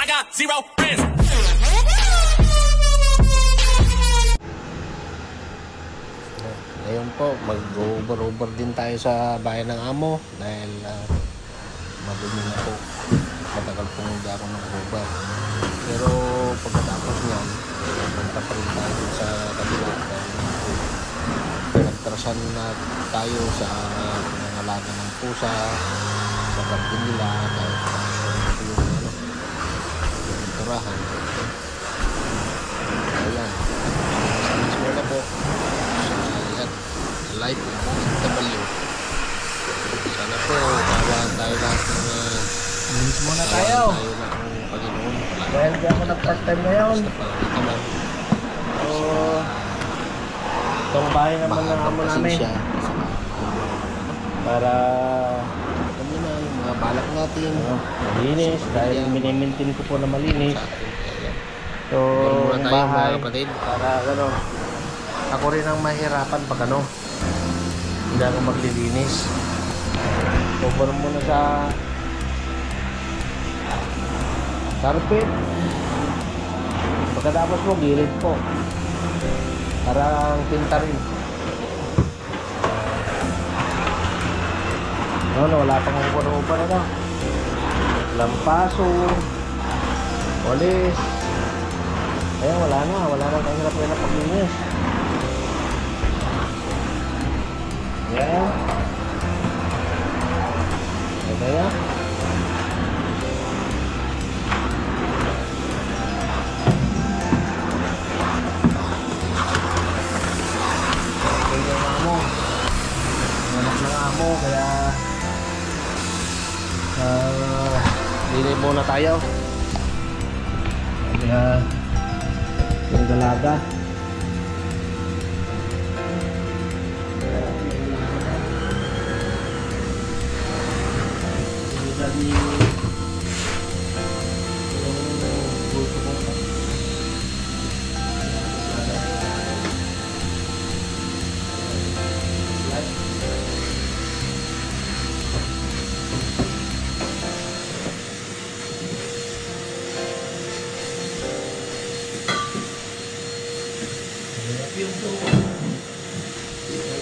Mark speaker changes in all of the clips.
Speaker 1: I got 0 friends.
Speaker 2: Ngayon po, mag-over din tayo sa bayan ng amo dahil madumi na po. Matagal pong hindi ako nag-over. Pero pagkatapos niyan, punta pa rin tayo sa kabila dahil nagtrasan na tayo sa pangangalaga ng pusa, sa garden nila dahil yung pinturahan. Ayan, sa na po sa live OFW. Sana po tawahan tayo lahat ng
Speaker 3: Minis muna tayo.
Speaker 2: ng Panginoon.
Speaker 3: Dahil di ako nag-part time ngayon. So, itong bahay naman ng amo namin. Para
Speaker 2: kami na yung mga balak natin.
Speaker 3: Malinis. Dahil minimaintain ko po na malinis. So,
Speaker 2: Muna
Speaker 3: yung
Speaker 2: tayo
Speaker 3: bahay.
Speaker 2: mga kapatid.
Speaker 3: Para gano'n. Ako rin ang mahirapan pag ano. Hindi ako maglilinis. Cover muna sa carpet. Pagkatapos mo, gilid po. Parang tinta rin. Wala pang upan na. Lampaso. Polis. Ayan, wala na kahirap paglinis. Ayan. Ito yan. Anak ng amo, kaya linis muna tayo. Kaya yung dalaga yung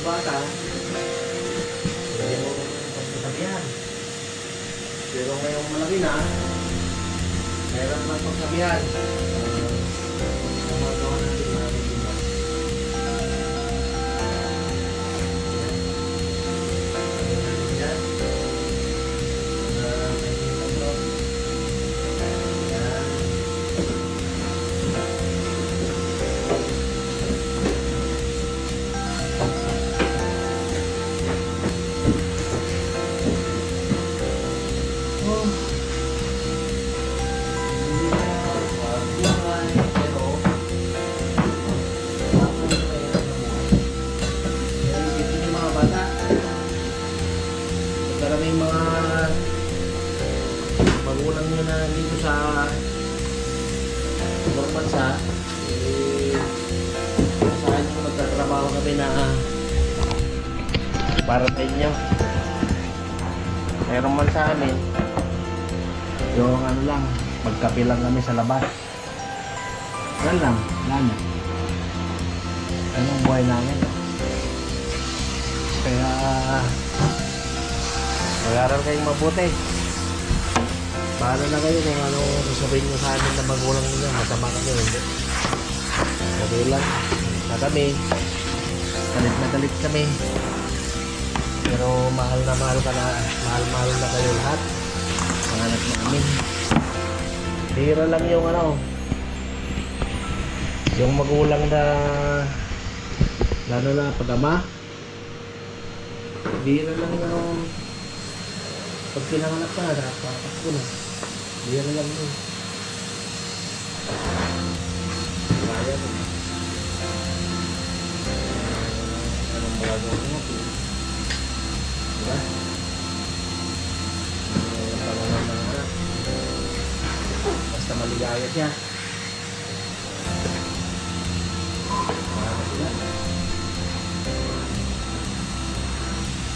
Speaker 3: bata yung pagsasabihan, pero ngayong malaki na meron ng pagsabihan. Gumagawa natin na natin yan. May mga magulang nyo na dito sa ibang bansa, sa akin magtatrabaho kami na para sa inyo. Meron man sa amin yung ano lang, magkape lang kami sa labas. Yan lang, lana. Anong buhay namin? Kaya mag-aral kayong mabuti. Paano na kayo kung ano sasabihin nyo sa amin na magulang nyo, masama kami, hindi. Okay lang. Na kami. Galit na galit kami. Pero mahal na mahal ka na. Mahal na kayo lahat. Mga anak namin. Bira lang yung ano. Yung magulang na lalo na pag-ama. Bira lang yung pag pinanganak ka na, nakapatak ko na. Bira lang yun. Kaya mo. Anong magagawa mo? Diba? Ang pangalan ng anak. Basta maligaya siya.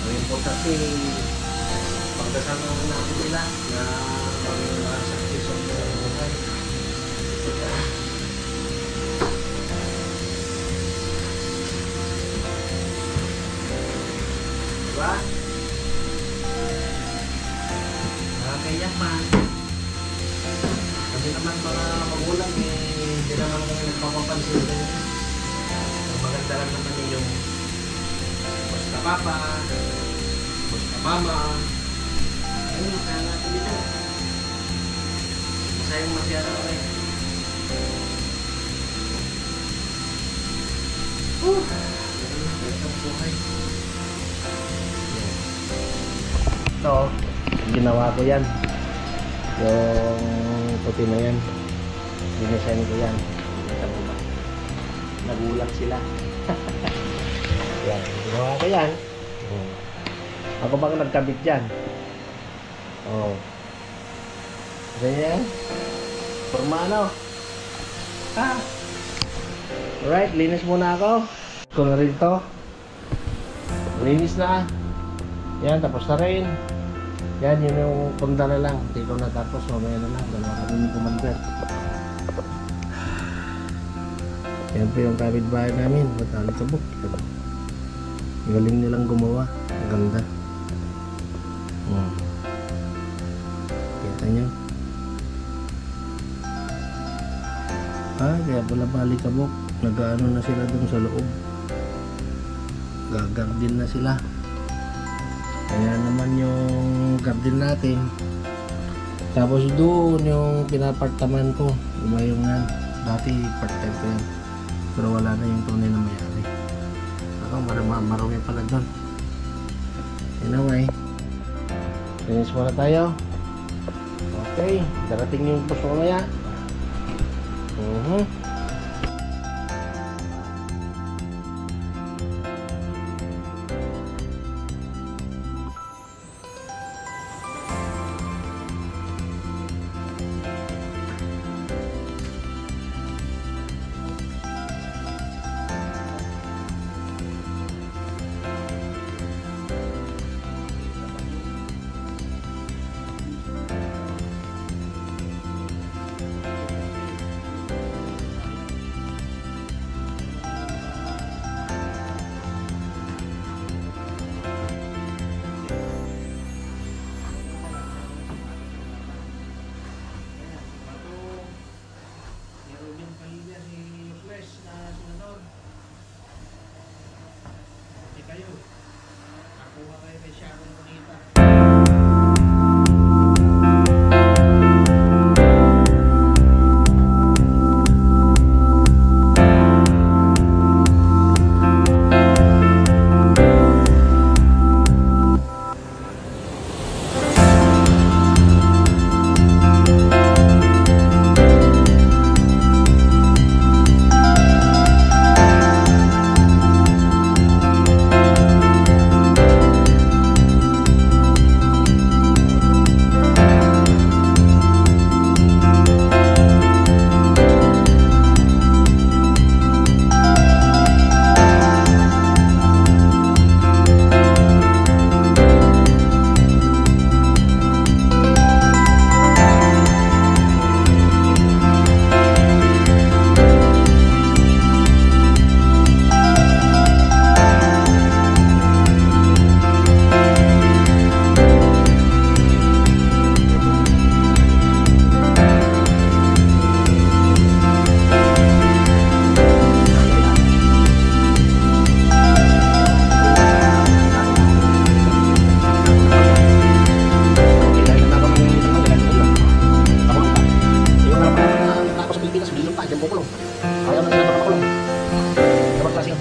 Speaker 3: Ang importante, pagdasal ng natin nila na mag-success ang buhay. napansin ko yun. Ang maganda lang naman yung basta papa, basta mama. Ayun, masaya natin dito. Masaya na kami. Ito buhay. Ito, ginawa ko yan. Yung puti na yan. Dinisign ko yan. Nagulat sila. Yan, ginawa ko yan. Ako bang nagkabit dyan? Oh. Ganyan. Formano. Ah. Alright, linis muna ako. Ito na rin to. Linis na. Yan, tapos na rin. Yan, yun yung punda na lang. Hindi ko natapos, mamaya na lang. Dalawa kami ni Commander. Yan po yung kapitbahay namin. Matalo sa book. Galing nilang gumawa. Ang ganda. Kita nyo. Kaya pala Balikabok. Nag-ano na sila dun sa loob. Gagardin na sila. Kaya naman yung garden natin. Tapos doon yung pinapartaman ko. Iba yung yan. Dati part-time ko yan. Pero wala na yung tunay na mayari. Ako marami pala doon. Anyway. Finish muna tayo. Okay. Darating yung puso mamaya.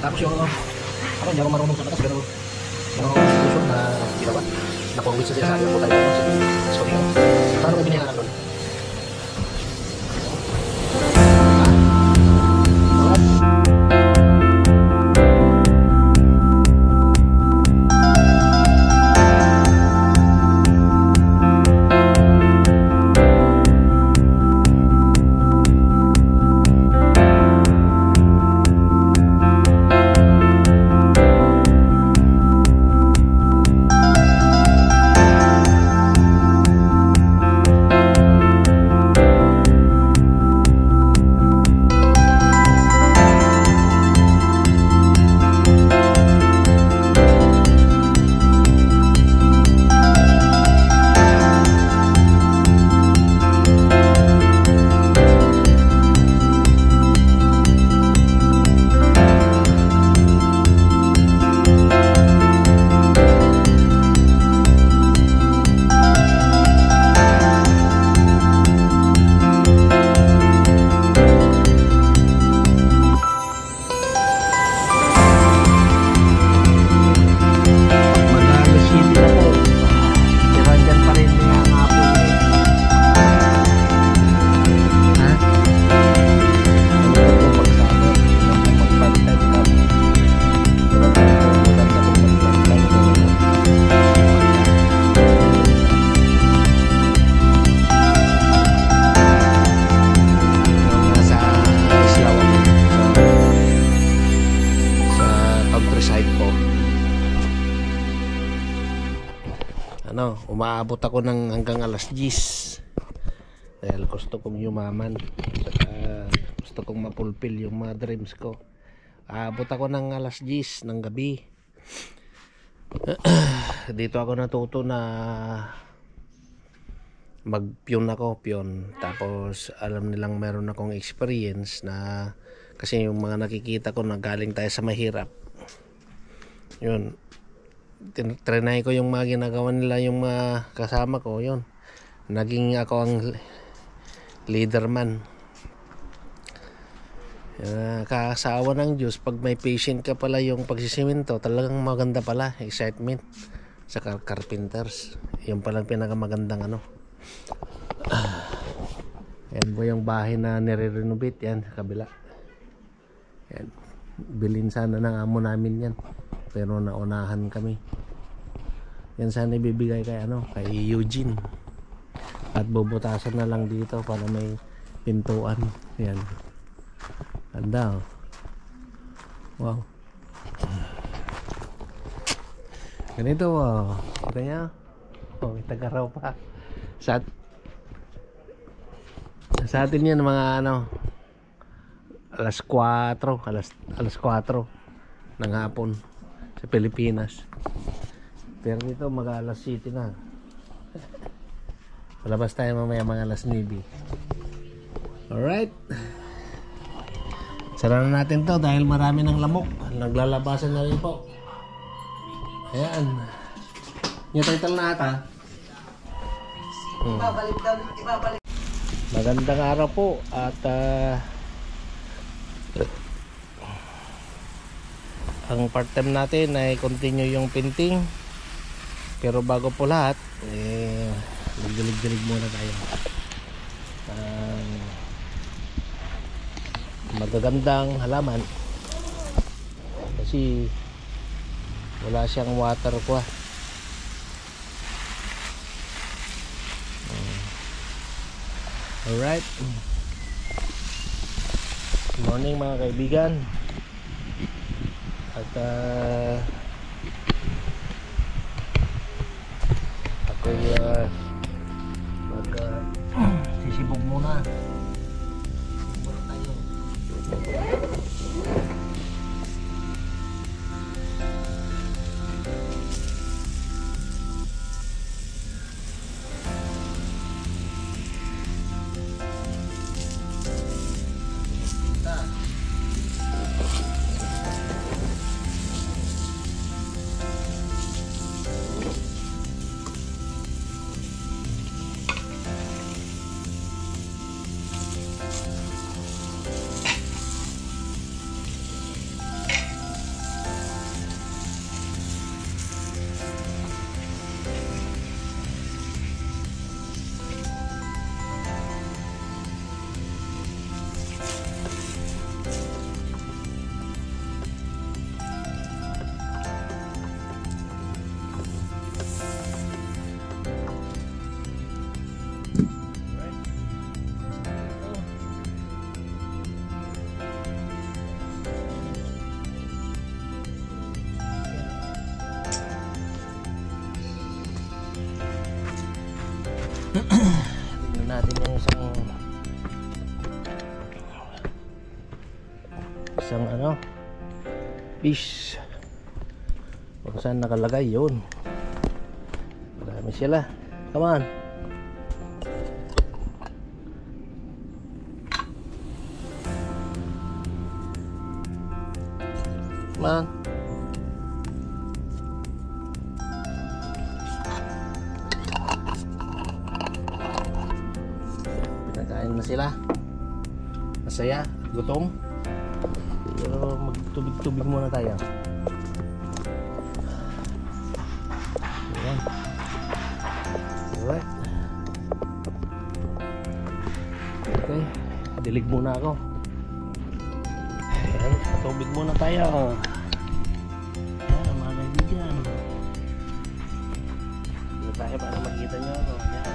Speaker 3: Tapos yung ako hindi ako marunong sa batas pero yung institution na ginawa na convince sa sinasabi ko tayo sa kanya. Paano may binayaran doon?
Speaker 2: umaabot ako ng hanggang alas 10 dahil gusto kong yumaman. Gusto kong mapulpil yung mga dreams ko. Aabot ako ng alas 10 ng gabi. Dito ako natuto na mag-pion ako, pion. Tapos alam nilang meron akong experience na kasi yung mga nakikita ko na galing tayo sa mahirap. Yun. Trinay ko yung mga ginagawa nila yung mga kasama ko. Yun. Naging ako ang leaderman. Kaasawa ng Diyos, pag may patient ka pala yung pagsisimento, talagang maganda pala, excitement sa carpenters. Yung palang pinakamagandang ano. Yan po yung bahay na nire-renovate yan sa kabila. Yan. Bilhin sana ng amo namin yan, pero naunahan kami. Yan sana ibibigay kay kay Eugene. At bubutasan na lang dito para may pintuan. Yan. Ganda, oh. Wow. Ganito, oh. Kita niya? Oh, may tagaraw pa. Sa atin yan mga alas 4 ng hapon sa Pilipinas. Pero dito mag alas 7 na. Palabas tayo mamaya mga alas 9. Alright. Sara na natin to dahil marami ng lamok. Naglalabasan na rin po. Ayan. Yung title na ata.
Speaker 1: Ibabalik daw, ibabalik.
Speaker 2: Magandang araw po at ang part time natin ay continue yung painting, pero bago po lahat magdilig-dilig muna tayo. Magagandang halaman kasi wala siyang water ko. Alright. Good morning mga kaibigan. At ako sisibog muna. Muna tayo. Tingnan natin yung isang fish kung saan nakalagay yun. Marami sila. Come on. Come on. Pinakain na sila. Masaya, gutom. Pero magtubig-tubig muna tayo. Ayan. Alright. Okay. Dilig muna ako. Ayan. Patubig muna tayo. Ayan, mga kaibigan. Dito tayo para makita nyo ako. Ayan.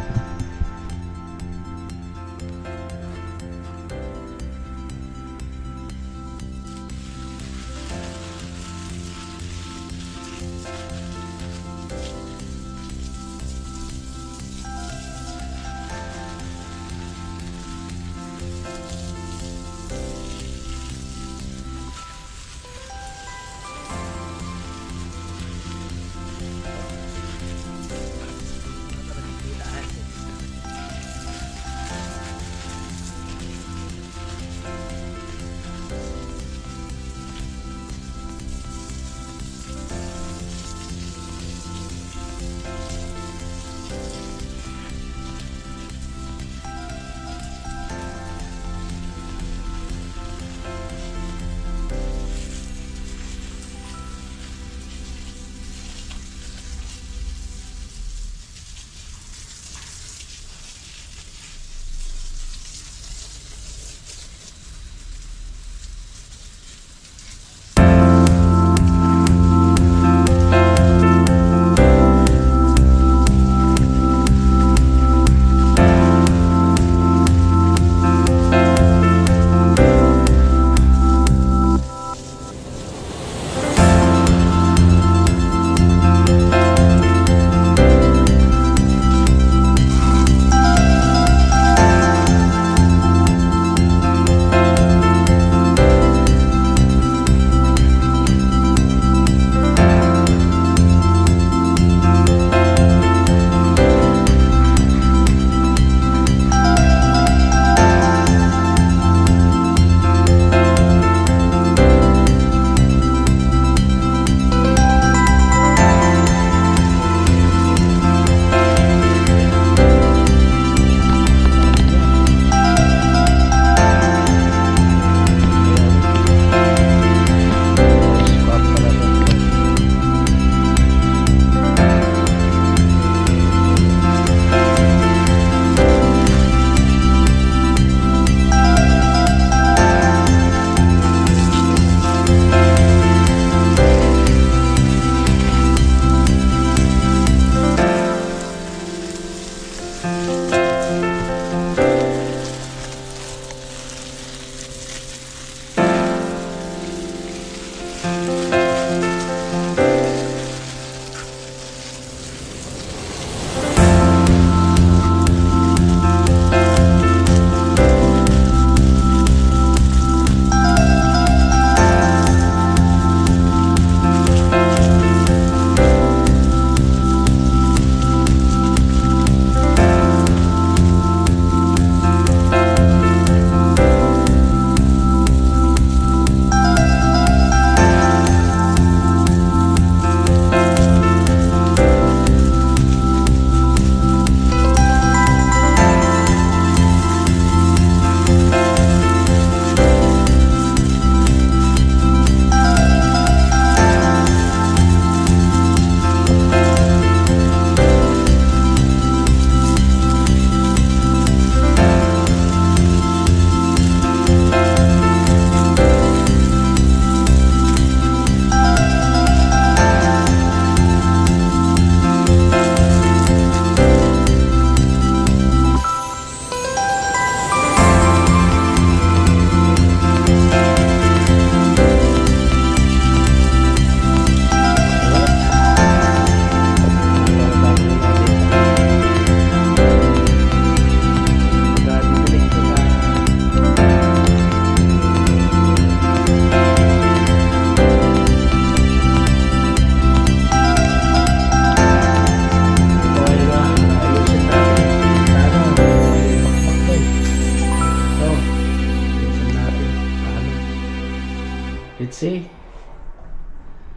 Speaker 2: Let's see.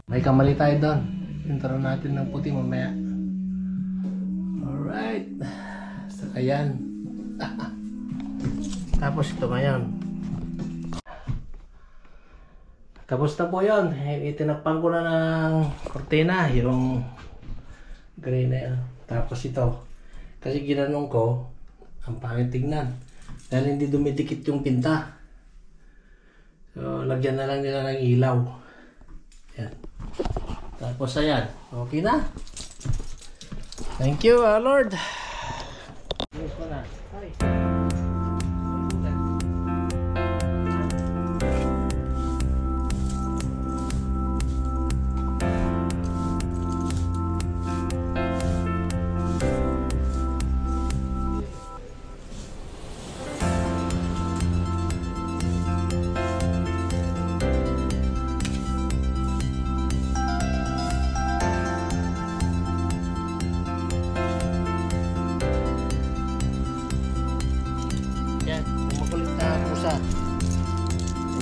Speaker 2: May kamali tayo doon. Intro natin ng puti mamaya. Alright. Saka yan. Tapos ito ngayon. Tapos na po yun. Itinakpan ko na ng kortina. Yung gray na yun. Tapos ito. Kasi ginanong ko. Ang pangit tignan. Dahil hindi dumidikit yung pinta. So, lagyan na lang nila ng ilaw. Yan. Tapos ayan. Okay na. Thank you, Lord. Yes, ko na. Hi.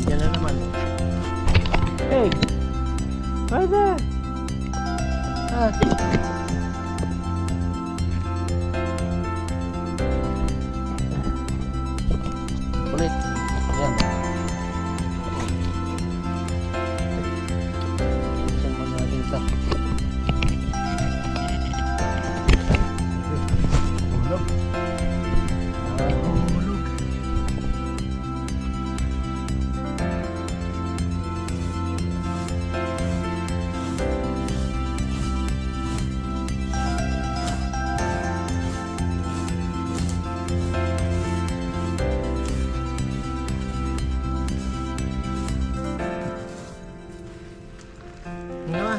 Speaker 2: Nandiyan na naman. Hey! Right there! Ah. Ulit. Ayan. Saan mo natin ito? Hulog. Hulog. Nga.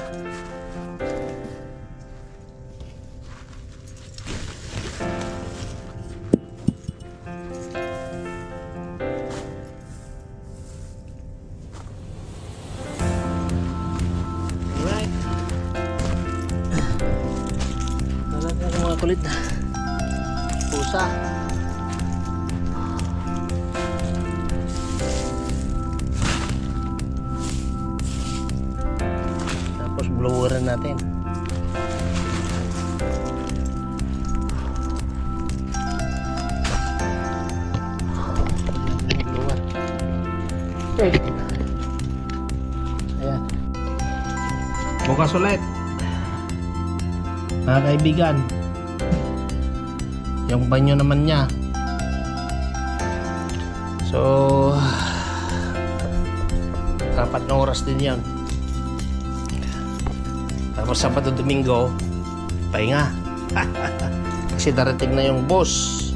Speaker 2: Alright. Talaga ang mga kulit na pusa. Tapos bloweran natin. Blower. Okay. Ayan. Bukas ulit. Mga kaibigan. Yung banyo naman niya. So 4 na oras din yan. Tapos Sabado Domingo, pahinga. Kasi darating na yung boss.